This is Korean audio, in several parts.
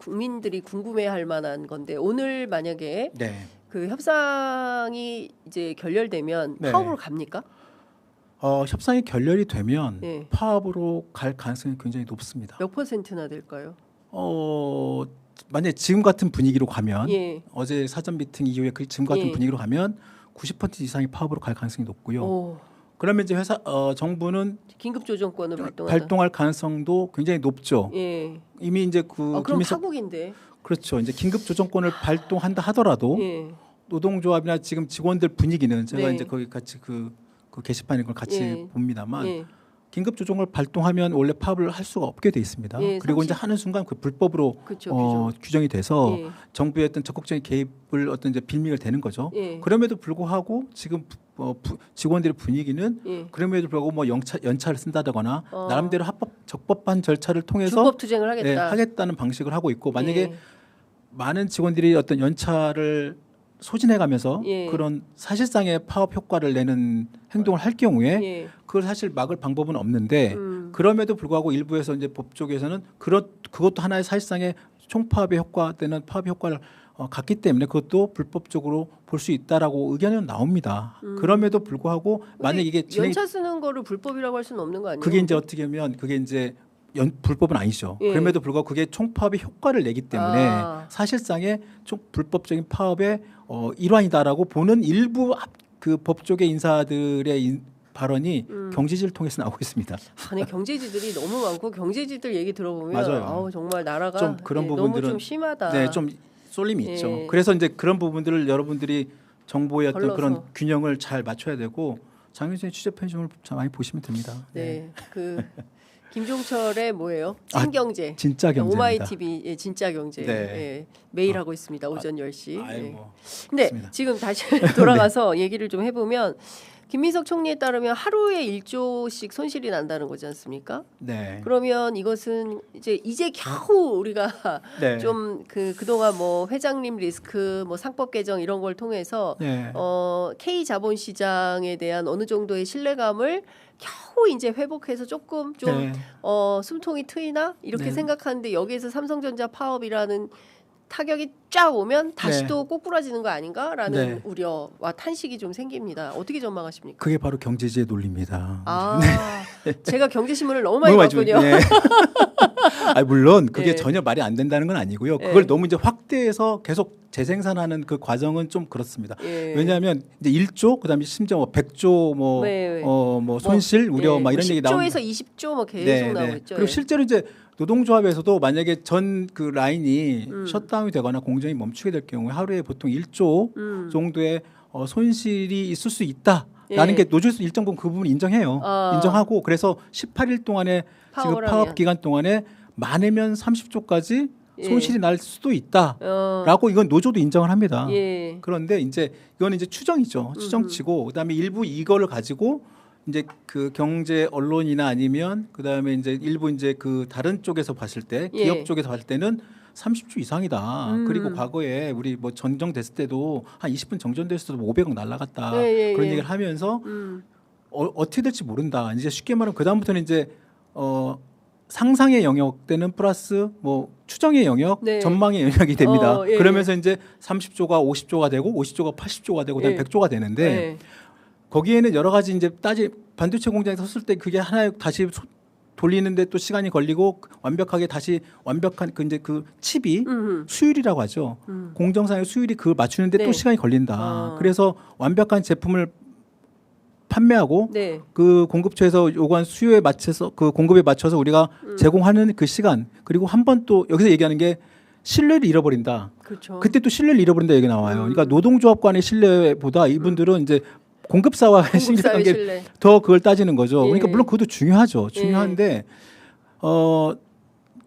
국민들이 궁금해할 만한 건데 오늘 만약에 네. 그 협상이 이제 결렬되면 네. 파업으로 갑니까? 협상이 결렬이 되면 네. 파업으로 갈 가능성이 굉장히 높습니다. 몇 퍼센트나 될까요? 만약 지금 같은 분위기로 가면 예. 어제 사전 미팅 이후에 그 지금 같은 예. 분위기로 가면 90% 이상이 파업으로 갈 가능성이 높고요. 오, 그러면 이제 정부는 긴급 조정권을 발동한다. 발동할 가능성도 굉장히 높죠. 예. 이미 이제 그 그럼 파국인데. 그렇죠. 이제 긴급 조정권을 발동한다 하더라도 예. 노동조합이나 지금 직원들 분위기는 제가 네. 이제 거기 같이 그 게시판에 그걸 같이 예. 봅니다만 예. 긴급 조정을 발동하면 원래 파업을 할 수가 없게 돼 있습니다. 예, 그리고 이제 하는 순간 그 불법으로 그렇죠. 규정이 돼서 예. 정부의 어떤 적극적인 개입을 어떤 이제 빌미가 되는 거죠. 예. 그럼에도 불구하고 지금 직원들의 분위기는 예. 그럼에도 불구하고 뭐 연차를 쓴다거나 어. 나름대로 적법한 절차를 통해서 준법 투쟁을 하겠다. 예, 하겠다는 방식을 하고 있고 만약에 예. 많은 직원들이 어떤 연차를 소진해가면서 예. 그런 사실상의 파업 효과를 내는 행동을 할 경우에 예. 그걸 사실 막을 방법은 없는데 그럼에도 불구하고 일부에서 이제 법 쪽에서는 그것도 하나의 사실상의 총파업의 효과되는 파업 효과를 갖기 때문에 그것도 불법적으로 볼 수 있다라고 의견은 나옵니다. 그럼에도 불구하고 만약 이게 연차 쓰는 거를 불법이라고 할 수는 없는 거 아니에요? 그게 이제 어떻게 하면 그게 이제 불법은 아니죠. 예. 그럼에도 불구하고 그게 총파업의 효과를 내기 때문에 사실상의 불법적인 파업의 일환이다라고 보는 일부 그 법조계 인사들의 발언이 경제지를 통해서 나오고 있습니다. 아니 경제지들이 너무 많고 경제지들 얘기 들어보면 맞아요. 아우, 정말 나라가 좀 그런 너무 부분들은 좀 심하다. 네, 좀 쏠림이 예. 있죠. 그래서 이제 그런 부분들을 여러분들이 정보의 어떤 걸러서. 그런 균형을 잘 맞춰야 되고 장윤선의 취재 편집을 많이 보시면 됩니다. 네, 그 김종철의 뭐예요? 찐경제. 진짜 경제입니다. 오마이 TV의 진짜 경제. 네. 예, 매일 하고 있습니다. 오전 10시. 아이 예. 뭐 근데 그렇습니다. 지금 다시 돌아가서 얘기를 좀 해보면 김민석 총리에 따르면 하루에 1조씩 손실이 난다는 거지 않습니까? 네. 그러면 이것은 이제 겨우 우리가 네. 좀 그동안 뭐 회장님 리스크, 뭐 상법 개정 이런 걸 통해서 네. K 자본시장에 대한 어느 정도의 신뢰감을 겨우 이제 회복해서 조금 좀 네. 숨통이 트이나 이렇게 네. 생각하는데 여기에서 삼성전자 파업이라는 타격이 쫙 오면 다시 네. 또 꼬꾸라지는 거 아닌가라는 네. 우려와 탄식이 좀 생깁니다. 어떻게 전망하십니까? 그게 바로 경제지의 논리입니다. 아, 제가 경제신문을 너무 많이 너무 봤군요. 네. 물론 그게 네. 전혀 말이 안 된다는 건 아니고요. 네. 그걸 너무 이제 확대해서 계속 재생산하는 그 과정은 좀 그렇습니다. 예. 왜냐하면 이제 1조 그다음에 심지어 뭐 100조 뭐 네. 뭐 손실 우려 막 이런 얘기 나오는 10조에서 20조 뭐 계속 나오고 있죠. 그리고 예. 실제로 이제 노동조합에서도 만약에 전 그 라인이 셧다운이 되거나 공정이 멈추게 될 경우에 하루에 보통 1조 정도의 손실이 있을 수 있다라는 예. 게 노조에서 일정 부분 그 부분 인정해요. 인정하고 그래서 18일 동안에 지금 파업을 파업 하면. 기간 동안에 많으면 30조까지 예. 손실이 날 수도 있다라고 이건 노조도 인정을 합니다. 예. 그런데 이제 이거는 이제 추정이죠. 추정치고 그다음에 일부 이거를 가지고 이제 그 경제 언론이나 아니면 그다음에 이제 일부 이제 그 다른 쪽에서 봤을 때 예. 기업 쪽에서 봤을 때는 30조 이상이다. 그리고 과거에 우리 뭐 전정됐을 때도 한 20분 정전됐을 때도 500억 날라갔다. 예, 예, 그런 예. 얘기를 하면서 어떻게 될지 모른다. 이제 쉽게 말하면 그 다음부터는 이제 상상의 영역 때는 플러스 뭐 추정의 영역, 네. 전망의 영역이 됩니다. 예, 그러면서 이제 30조가 50조가 되고 50조가 80조가 되고 그다음에 예. 100조가 되는데 예. 거기에는 여러 가지 이제 반도체 공장에 섰을 때 그게 하나의 다시 돌리는데 또 시간이 걸리고 완벽하게 다시 완벽한 그 이제 그 칩이 수율이라고 하죠. 공정상의 수율이 그 맞추는데 네. 또 시간이 걸린다. 그래서 완벽한 제품을 판매하고 네. 그 공급처에서 요구한 수요에 맞춰서 그 공급에 맞춰서 우리가 제공하는 그 시간 그리고 한 번 또 여기서 얘기하는 게 신뢰를 잃어버린다. 그렇죠. 그때 또 신뢰를 잃어버린다 얘기 나와요. 그러니까 노동조합 간의 신뢰보다 이분들은 이제 공급사와의 공급사의 신뢰관계 신뢰. 더 그걸 따지는 거죠. 예. 그러니까 물론 그것도 중요하죠. 중요한데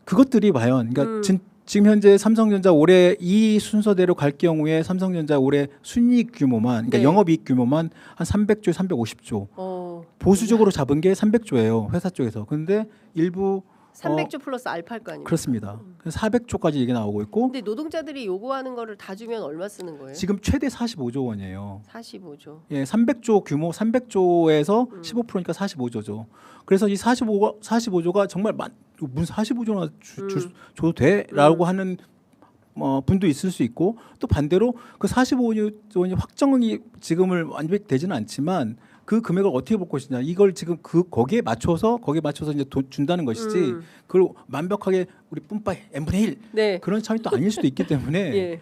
그것들이 과연 그러니까 지금 현재 삼성전자 올해 이 순서대로 갈 경우에 삼성전자 올해 순이익 규모만 그러니까 네. 영업이익 규모만 한 300조, 350조 보수적으로 잡은 게 300조예요. 회사 쪽에서. 그런데 일부 300조 플러스 알파일 거 아니에요. 그렇습니다. 400조까지 얘기 나오고 있고 근데 노동자들이 요구하는 거를 다 주면 얼마 쓰는 거예요? 지금 최대 45조 원이에요. 45조. 예, 300조 규모 300조에서 15%니까 45조죠. 그래서 이 45조가 정말 문 45조나 줘도 돼라고 하는 분도 있을 수 있고 또 반대로 그 45조 원이 확정이 지금을 완벽되지는 않지만 그 금액을 어떻게 볼 것이냐 이걸 지금 거기에 맞춰서 이제 돈 준다는 것이지 그걸 완벽하게 우리 뿜빠 n분의 1 네. 그런 차원이 또 아닐 수도 있기 때문에 예.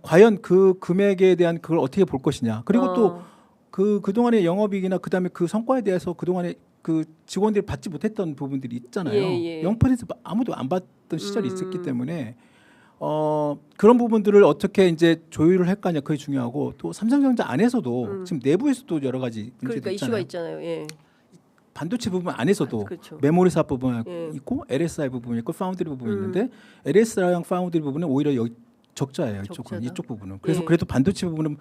과연 그 금액에 대한 그걸 어떻게 볼 것이냐 그리고 또 그동안의 영업이익이나 그다음에 그 성과에 대해서 그동안에 그 직원들이 받지 못했던 부분들이 있잖아요. 예. 0% 아무도 안 받던 시절이 있었기 때문에 그런 부분들을 어떻게 이제 조율을 할 거냐 그게 중요하고 또 삼성전자 안에서도 지금 내부에서도 여러 가지 문제들이 그러니까 있잖아요. 이슈가 있잖아요. 예. 반도체 부분 안에서도 그렇죠. 메모리 사업 부분 예. 있고 LSI 부분이 있고 파운드리 부분이 있는데 LSI랑 파운드리 부분은 오히려 여기 적자예요. 적자다. 이쪽 부분은. 그래서 예. 그래도 반도체 부분은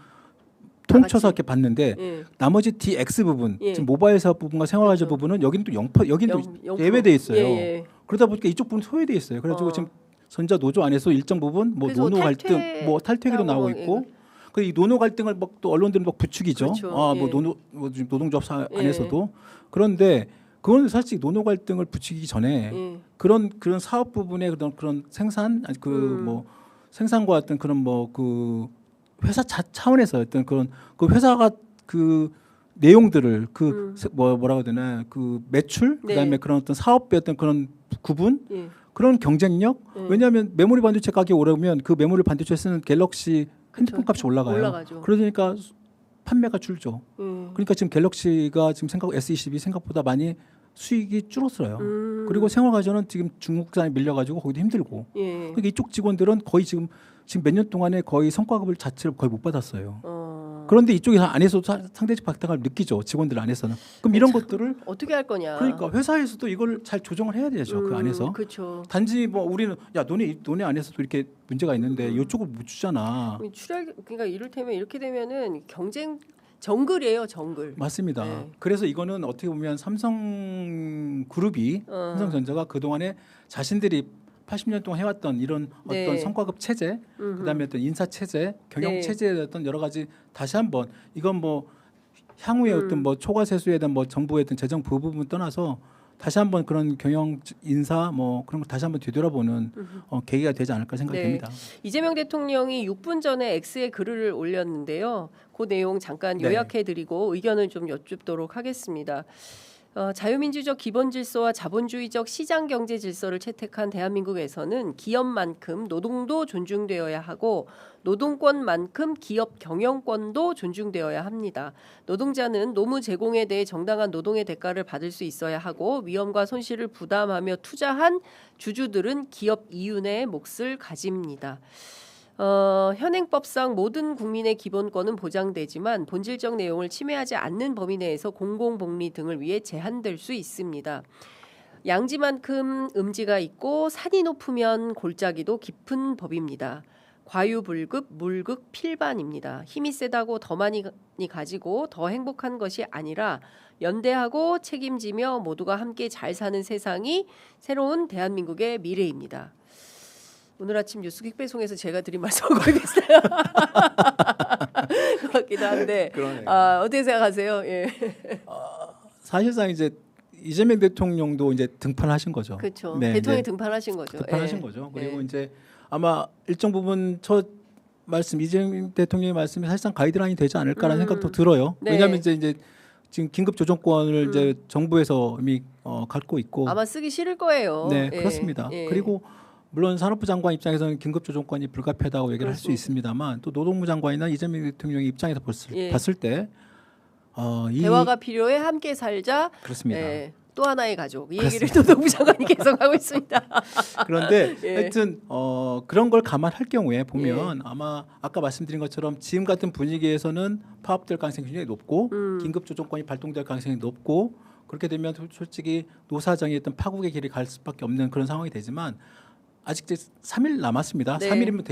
통쳐서 이렇게 봤는데 예. 나머지 DX 부분, 예. 지금 모바일 사업 부분과 생활화재 그렇죠. 부분은 여기는 또 0%, 여기는 또 0%. 예외돼 있어요. 예. 그러다 보니까 이쪽 부분 소외돼 있어요. 그래가지고 지금 전자 노조 안에서 일정 부분 뭐 그래서 노노 갈등, 뭐 탈퇴기도 나오고 있고, 그 이 노노 갈등을 막 또 언론들은 막 부추기죠. 그렇죠. 뭐 예. 지금 노동조합 안에서도 그런데 그건 사실 노노 갈등을 부추기기 전에 예. 그런 사업 부분의 그런 생산 아니 뭐 생산과 어떤 그런 뭐 그 회사 차원에서 어떤 그런 그 회사가 그 내용들을 뭐라고 해야 되나 그 매출 네. 그다음에 그런 어떤 사업의 어떤 그런 구분 예. 그런 경쟁력 왜냐하면 메모리 반도체 가격이 오르면 그 메모리 반도체 쓰는 갤럭시 핸드폰 값이 올라가죠. 그러니까 판매가 줄죠. 예. 그러니까 지금 갤럭시가 지금 S22 생각보다 많이 수익이 줄었어요. 그리고 생활가전은 지금 중국산에 밀려가지고 거기도 힘들고. 예. 그러니까 이쪽 직원들은 거의 지금 몇 년 동안에 거의 성과급을 자체를 거의 못 받았어요. 그런데 이쪽에서 안에서 상대적 박탈감을 느끼죠. 직원들 안에서는. 그럼 이런 것들을 어떻게 할 거냐. 그러니까 회사에서도 이걸 잘 조정을 해야 되죠. 그 안에서. 그렇죠. 단지 뭐 우리는 야 너네 안에서도 이렇게 문제가 있는데 이쪽을 못 주잖아. 그러니까 이를테면 이렇게 되면은 경쟁 정글이에요, 정글. 맞습니다. 네. 그래서 이거는 어떻게 보면 삼성그룹이 삼성전자가 그동안에 자신들이 80년 동안 해왔던 이런 네. 어떤 성과급 체제, 그다음에 어떤 인사 체제, 경영 네. 체제에 어떤 여러 가지 다시 한번 이건 뭐 향후에 어떤 뭐 초과 세수에 대한 뭐 정부의 어떤 재정 부분 떠나서 다시 한번 그런 경영 인사 뭐 그런 걸 다시 한번 뒤돌아보는 계기가 되지 않을까 생각됩니다. 네. 이재명 대통령이 6분 전에 X에 글을 올렸는데요. 그 내용 잠깐 요약해드리고 의견을 좀 여쭙도록 하겠습니다. 자유민주적 기본 질서와 자본주의적 시장 경제 질서를 채택한 대한민국에서는 기업만큼 노동도 존중되어야 하고 노동권만큼 기업 경영권도 존중되어야 합니다. 노동자는 노무 제공에 대해 정당한 노동의 대가를 받을 수 있어야 하고 위험과 손실을 부담하며 투자한 주주들은 기업 이윤의 몫을 가집니다. 현행법상 모든 국민의 기본권은 보장되지만 본질적 내용을 침해하지 않는 범위 내에서 공공복리 등을 위해 제한될 수 있습니다. 양지만큼 음지가 있고 산이 높으면 골짜기도 깊은 법입니다. 과유불급, 물극, 필반입니다. 힘이 세다고 더 많이 가지고 더 행복한 것이 아니라 연대하고 책임지며 모두가 함께 잘 사는 세상이 새로운 대한민국의 미래입니다. 오늘 아침 뉴스 퀵배송에서 제가 드린 말씀 거의 비슷해요. 것 같기도 한데 어떻게 생각하세요? 예. 사실상 이제 이재명 대통령도 이제 등판하신 거죠. 그렇죠. 네, 대통령이 등판하신 거죠. 등판하신 거죠. 그리고 이제 아마 일정 부분 첫 말씀 이재명 대통령의 말씀이 사실상 가이드라인이 되지 않을까라는 생각도 들어요. 네. 왜냐하면 이제 지금 긴급 조정권을 이제 정부에서 이미 갖고 있고 아마 쓰기 싫을 거예요. 네, 예. 그렇습니다. 예. 그리고 물론 산업부 장관 입장에서는 긴급 조정권이 불가피하다고 얘기를 할 수 있습니다만 또 노동부 장관이나 이재명 대통령의 입장에서 봤을 때 대화가 필요해 함께 살자. 그렇습니다. 예. 또 하나의 가족 이 얘기를 노동부 장관이 계속하고 있습니다. 그런데 예. 하여튼 그런 걸 감안할 경우에 보면 아마 아까 말씀드린 것처럼 지금 같은 분위기에서는 파업될 가능성이 굉장히 높고 긴급 조정권이 발동될 가능성이 높고 그렇게 되면 솔직히 노사정의 어떤 파국의 길이 갈 수밖에 없는 그런 상황이 되지만 아직 이제 3일 남았습니다. 네. 3일이면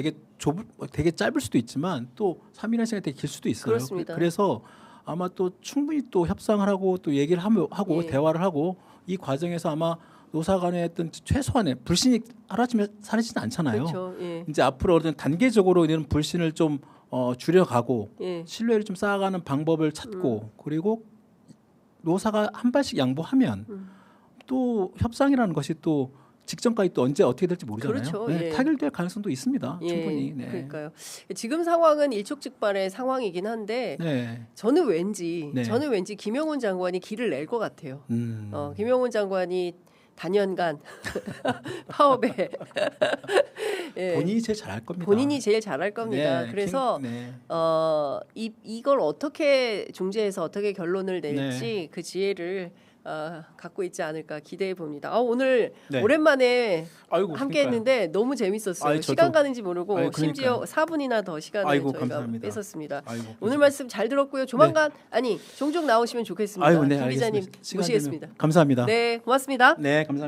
되게 짧을 수도 있지만 또 3일이라는 시간이 되게 길 수도 있어요. 그렇습니다. 그래서 아마 또 충분히 또 협상을 하고 또 얘기를 하고 예. 대화를 하고 이 과정에서 아마 노사 간의 어떤 최소한의 불신이 하루아침에 사라지진 않잖아요. 그렇죠. 예. 이제 앞으로 어떤 단계적으로 이런 불신을 좀 줄여가고 예. 신뢰를 좀 쌓아가는 방법을 찾고 그리고 노사가 한 발씩 양보하면 또 협상이라는 것이 또 직전까지 또 언제 어떻게 될지 모르잖아요. 그렇죠. 네, 예. 타결될 가능성도 있습니다. 예, 충분히. 네. 그러니까요. 지금 상황은 일촉즉발의 상황이긴 한데 네. 저는 왠지 네. 김영훈 장관이 길을 낼 것 같아요. 음. 김영훈 장관이 단연간 파업에 예, 본인이 제일 잘할 겁니다. 본인이 제일 잘할 겁니다. 네, 그래서 네. 이걸 어떻게 중재해서 어떻게 결론을 낼지 네. 그 지혜를 갖고 있지 않을까 기대해 봅니다. 오늘 네. 오랜만에 아이고, 함께했는데 너무 재밌었어요. 아이, 저도- 시간 가는지 모르고 아이, 심지어 그러니까요. 4분이나 더 시간을 아이고, 저희가 감사합니다. 뺐었습니다. 아이고, 오늘 말씀 잘 들었고요. 조만간 종종 나오시면 좋겠습니다. 아이고, 네, 김 기자님 알겠습니다. 시간 모시겠습니다. 되면 감사합니다. 네, 고맙습니다. 네, 감사합니다.